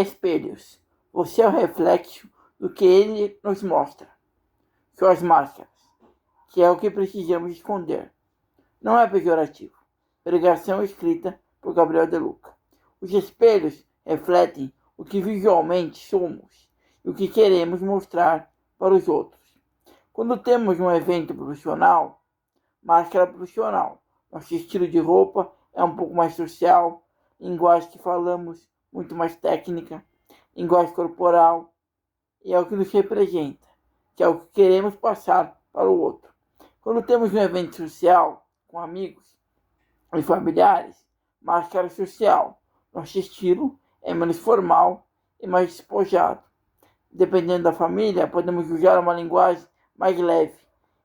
Espelhos. Você é o reflexo do que ele nos mostra. Suas máscaras, que é o que precisamos esconder. Não é pejorativo. Pregação escrita por Gabriel De Luca. Os espelhos refletem o que visualmente somos e o que queremos mostrar para os outros. Quando temos um evento profissional, máscara profissional. Nosso estilo de roupa é um pouco mais social, linguagem que falamos muito mais técnica, linguagem corporal, e é o que nos representa, que é o que queremos passar para o outro. Quando temos um evento social com amigos e familiares, máscara social. Nosso estilo é menos formal e mais despojado. Dependendo da família, podemos usar uma linguagem mais leve,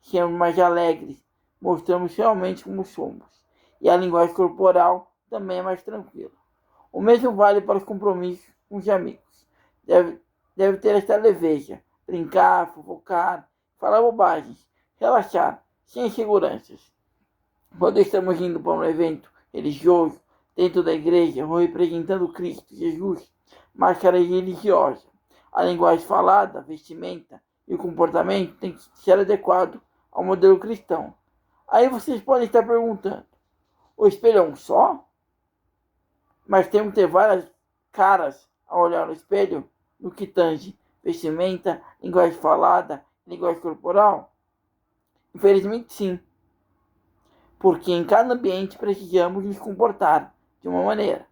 sermos mais alegres, mostramos realmente como somos. E a linguagem corporal também é mais tranquila. O mesmo vale para os compromissos com os amigos. Deve ter esta leveza, brincar, fofocar, falar bobagens, relaxar, sem inseguranças. Quando estamos indo para um evento religioso, dentro da igreja, ou representando Cristo Jesus, máscara religiosa. A linguagem falada, a vestimenta e o comportamento tem que ser adequado ao modelo cristão. Aí vocês podem estar perguntando, o espelho é um só? Mas temos que ter várias caras ao olhar no espelho, no que tange vestimenta, linguagem falada, linguagem corporal? Infelizmente sim, porque em cada ambiente precisamos nos comportar de uma maneira.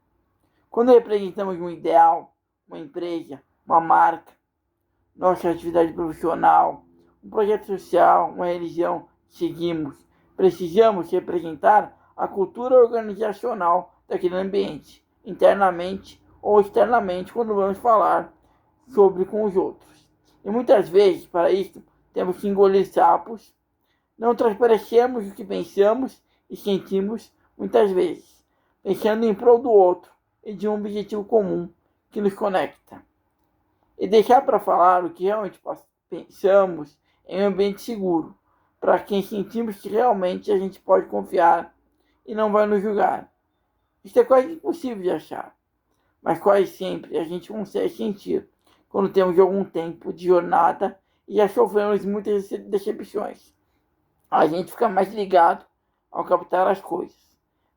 Quando representamos um ideal, uma empresa, uma marca, nossa atividade profissional, um projeto social, uma religião que seguimos, precisamos representar a cultura organizacional daquele ambiente, internamente ou externamente, quando vamos falar sobre com os outros. E muitas vezes, para isso, temos que engolir sapos, não transparecemos o que pensamos e sentimos muitas vezes, pensando em prol do outro e de um objetivo comum que nos conecta. E deixar para falar o que realmente pensamos em um ambiente seguro, para quem sentimos que realmente a gente pode confiar e não vai nos julgar. Isso é quase impossível de achar, mas quase sempre a gente consegue sentir quando temos algum tempo de jornada e já sofremos muitas decepções. A gente fica mais ligado ao captar as coisas.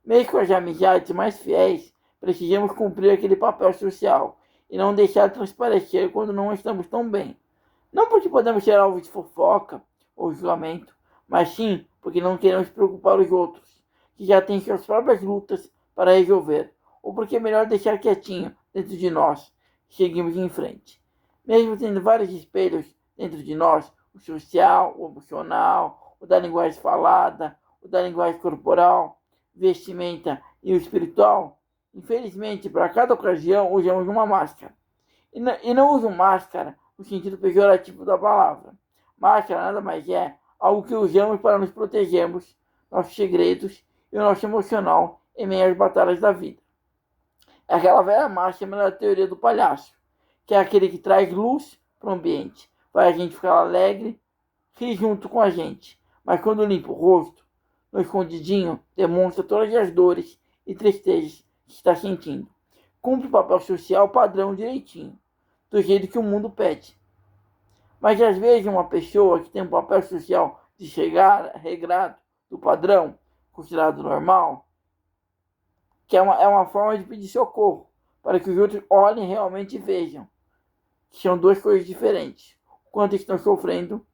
Mesmo com as amizades mais fiéis, precisamos cumprir aquele papel social e não deixar transparecer quando não estamos tão bem. Não porque podemos ser alvo de fofoca ou julgamento, mas sim porque não queremos preocupar os outros, que já têm suas próprias lutas para resolver, ou porque é melhor deixar quietinho dentro de nós e seguimos em frente. Mesmo tendo vários espelhos dentro de nós, o social, o emocional, o da linguagem falada, o da linguagem corporal, vestimenta e o espiritual, infelizmente, para cada ocasião, usamos uma máscara. E não uso máscara no sentido pejorativo da palavra. Máscara nada mais é algo que usamos para nos protegermos, nossos segredos e o nosso emocional em meio às batalhas da vida. É aquela velha máxima da teoria do palhaço, que é aquele que traz luz para o ambiente, faz a gente ficar alegre, rir junto com a gente, mas quando limpa o rosto, no escondidinho, demonstra todas as dores e tristezas que está sentindo. Cumpre o papel social padrão direitinho, do jeito que o mundo pede. Mas às vezes uma pessoa que tem um papel social de chegar regrado do padrão, considerado normal, que é uma forma de pedir socorro, para que os outros olhem realmente e vejam que são duas coisas diferentes, o quanto estão sofrendo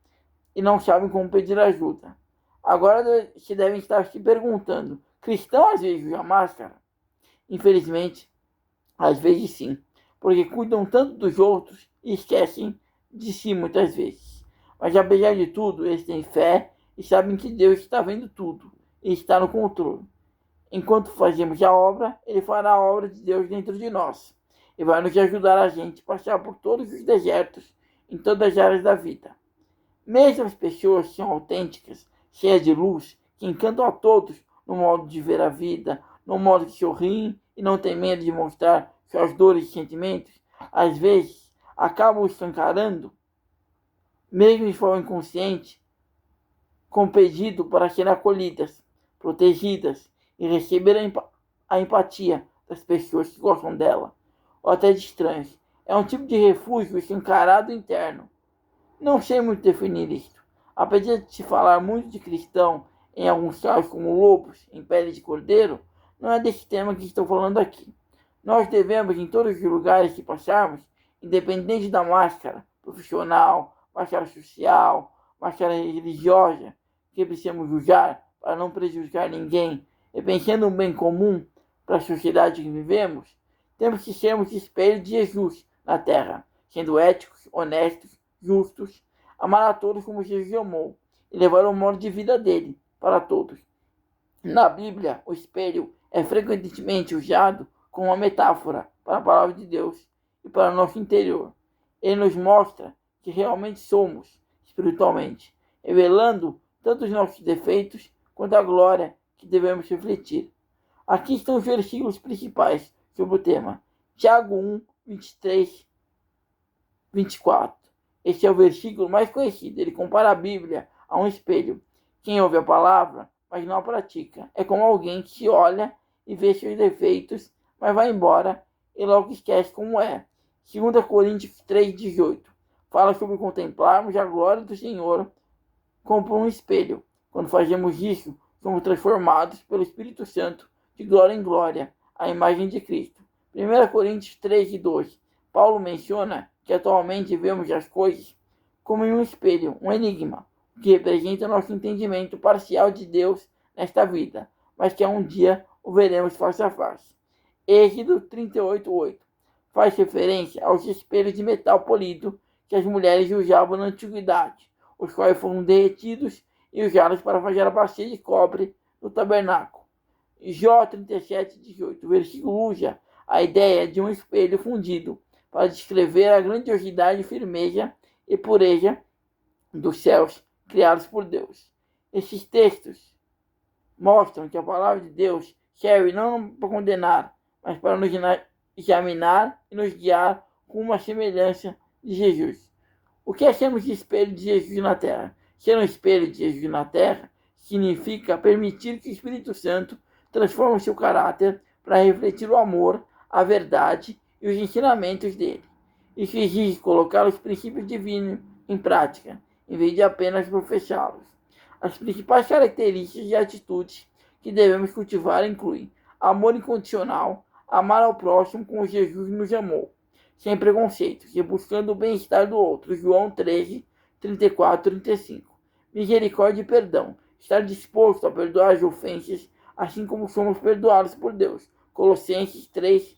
e não sabem como pedir ajuda. Agora se devem estar se perguntando, cristão às vezes usa máscara? Infelizmente, às vezes sim, porque cuidam tanto dos outros e esquecem de si muitas vezes. Mas apesar de tudo, eles têm fé e sabem que Deus está vendo tudo e está no controle. Enquanto fazemos a obra, Ele fará a obra de Deus dentro de nós e vai nos ajudar a gente a passar por todos os desertos em todas as áreas da vida. Mesmo as pessoas que são autênticas, cheias de luz, que encantam a todos no modo de ver a vida, no modo que sorriem e não têm medo de mostrar suas dores e sentimentos, às vezes acabam escancarando, mesmo de forma inconsciente, com pedido para serem acolhidas, protegidas e receber a empatia das pessoas que gostam dela, ou até de estranhos. É um tipo de refúgio escancarado interno. Não sei muito definir isto. Apesar de se falar muito de cristão, em alguns casos como lobos em pele de cordeiro, não é desse tema que estou falando aqui. Nós devemos, em todos os lugares que passarmos, independente da máscara profissional, máscara social, máscara religiosa, que precisamos usar para não prejudicar ninguém, e pensando no bem comum para a sociedade que vivemos, temos que sermos espelho de Jesus na Terra, sendo éticos, honestos, justos, amar a todos como Jesus amou e levar o modo de vida dele para todos. Na Bíblia, o espelho é frequentemente usado como uma metáfora para a palavra de Deus e para o nosso interior. Ele nos mostra que realmente somos espiritualmente, revelando tanto os nossos defeitos quanto a glória que devemos refletir. Aqui estão os versículos principais sobre o tema. Tiago 1, 23, 24. Este é o versículo mais conhecido. Ele compara a Bíblia a um espelho. Quem ouve a palavra, mas não a pratica, é como alguém que olha e vê seus defeitos, mas vai embora e logo esquece como é. 2 Coríntios 3,18 fala sobre contemplarmos a glória do Senhor como por um espelho. Quando fazemos isso, somos transformados pelo Espírito Santo de glória em glória, à imagem de Cristo. 1 Coríntios 3,12 Paulo menciona que atualmente vemos as coisas como em um espelho, um enigma, que representa nosso entendimento parcial de Deus nesta vida, mas que um dia o veremos face a face. Êxodo 38:8 faz referência aos espelhos de metal polido que as mulheres usavam na antiguidade, os quais foram derretidos e usados para fazer a bacia de cobre no tabernáculo. Jó 37:18, o versículo usa a ideia de um espelho fundido para descrever a grandiosidade, firmeza e pureza dos céus criados por Deus. Esses textos mostram que a palavra de Deus serve não para condenar, mas para nos examinar e nos guiar com uma semelhança de Jesus. O que é sermos espelho de Jesus na Terra? Ser um espelho de Jesus na Terra significa permitir que o Espírito Santo transforme o seu caráter para refletir o amor, a verdade e os ensinamentos dele. Isso exige colocar os princípios divinos em prática, em vez de apenas professá-los. As principais características e atitudes que devemos cultivar incluem amor incondicional, amar ao próximo como Jesus nos amou, sem preconceitos e buscando o bem-estar do outro. João 13, 34, 35. Misericórdia e perdão. Estar disposto a perdoar as ofensas, assim como somos perdoados por Deus. Colossenses 3,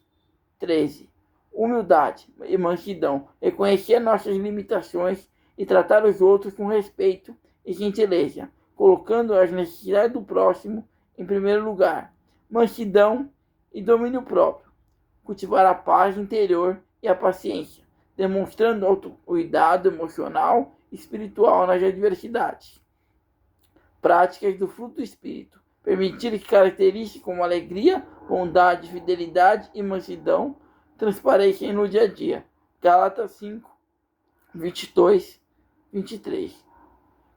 13. Humildade e mansidão. Reconhecer nossas limitações e tratar os outros com respeito e gentileza, colocando as necessidades do próximo em primeiro lugar. Mansidão e domínio próprio. Cultivar a paz interior e a paciência, demonstrando autocuidado emocional e espiritual nas adversidades. Práticas do fruto do Espírito. Permitir que características como alegria, bondade, fidelidade e mansidão transpareçam no dia a dia. Gálatas 5, 22, 23.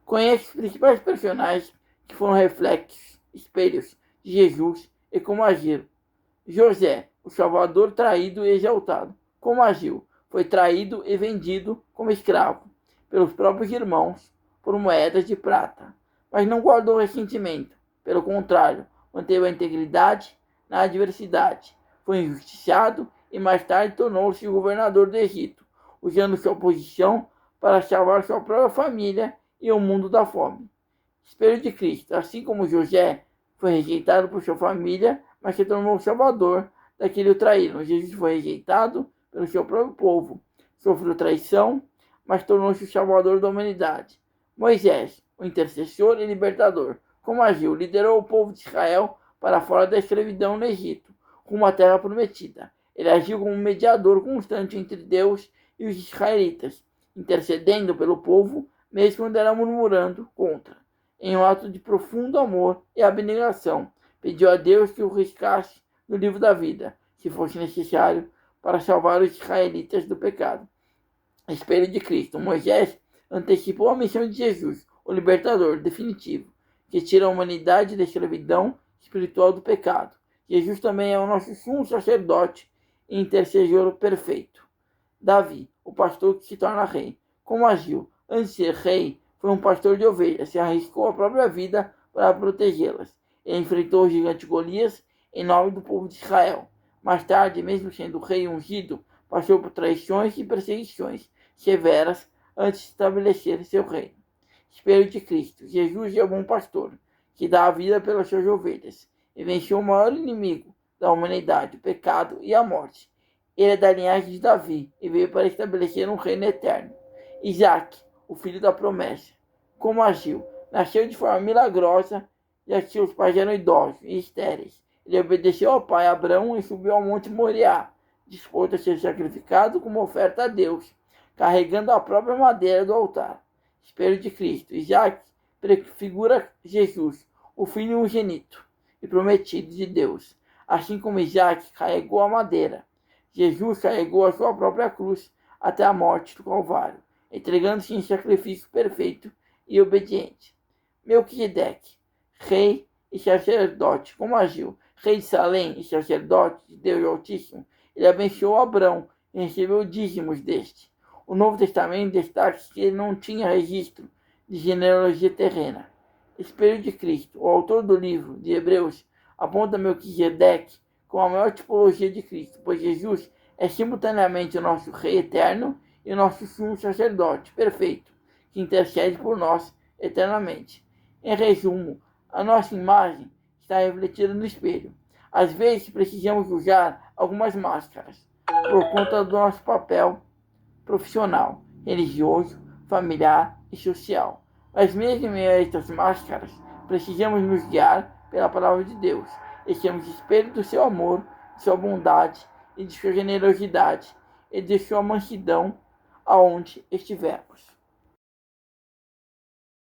Conhece os principais personagens que foram reflexos, espelhos de Jesus e como agiram. José, o Salvador traído e exaltado. Como agiu? Foi traído e vendido como escravo pelos próprios irmãos por moedas de prata, mas não guardou ressentimento. Pelo contrário, manteve a integridade na adversidade. Foi injustiçado e mais tarde tornou-se o governador do Egito, usando sua posição para salvar sua própria família e o mundo da fome. Espelho de Cristo, assim como José foi rejeitado por sua família, mas se tornou o salvador daquele o traíram. Jesus foi rejeitado pelo seu próprio povo, sofreu traição, mas tornou-se o salvador da humanidade. Moisés, o intercessor e libertador, como agiu? Liderou o povo de Israel para fora da escravidão no Egito, rumo à terra prometida. Ele agiu como um mediador constante entre Deus e os israelitas, intercedendo pelo povo, mesmo quando era murmurando contra. Em um ato de profundo amor e abnegação, pediu a Deus que o riscasse do livro da vida, se fosse necessário, para salvar os israelitas do pecado. Espelho de Cristo. Moisés antecipou a missão de Jesus, o libertador definitivo, que tira a humanidade da escravidão espiritual do pecado. Jesus também é o nosso sumo sacerdote e intercessor perfeito. Davi, o pastor que se torna rei. Como agiu? Antes de ser rei, foi um pastor de ovelhas, se arriscou a própria vida para protegê-las. Ele enfrentou o gigante Golias em nome do povo de Israel. Mais tarde, mesmo sendo rei ungido, passou por traições e perseguições severas antes de estabelecer seu reino. Espelho de Cristo. Jesus é o bom pastor, que dá a vida pelas suas ovelhas, e venceu o maior inimigo da humanidade, o pecado e a morte. Ele é da linhagem de Davi e veio para estabelecer um reino eterno. Isaac, o filho da promessa. Como agiu? Nasceu de forma milagrosa, já que seus pais eram idosos e estéreis. Ele obedeceu ao pai Abraão e subiu ao monte Moriá, disposto a ser sacrificado como oferta a Deus, carregando a própria madeira do altar. Espelho de Cristo. Isaac prefigura Jesus, o filho unigênito e prometido de Deus. Assim como Isaac carregou a madeira, Jesus carregou a sua própria cruz até a morte do Calvário, entregando-se em sacrifício perfeito e obediente. Melquisedeque, rei e sacerdote, como agiu? Rei de Salém e sacerdote de Deus Altíssimo, ele abençoou Abrão e recebeu dízimos deste. O Novo Testamento destaca que ele não tinha registro de genealogia terrena. Espelho de Cristo, o autor do livro de Hebreus, aponta Melquisedeque como a maior tipologia de Cristo, pois Jesus é simultaneamente o nosso Rei eterno e o nosso sumo sacerdote perfeito, que intercede por nós eternamente. Em resumo, a nossa imagem está refletida no espelho. Às vezes precisamos usar algumas máscaras, por conta do nosso papel profissional, religioso, familiar e social. Mas mesmo em meio a estas máscaras, precisamos nos guiar pela palavra de Deus e sermos espelho do seu amor, de sua bondade e de sua generosidade e de sua mansidão aonde estivermos.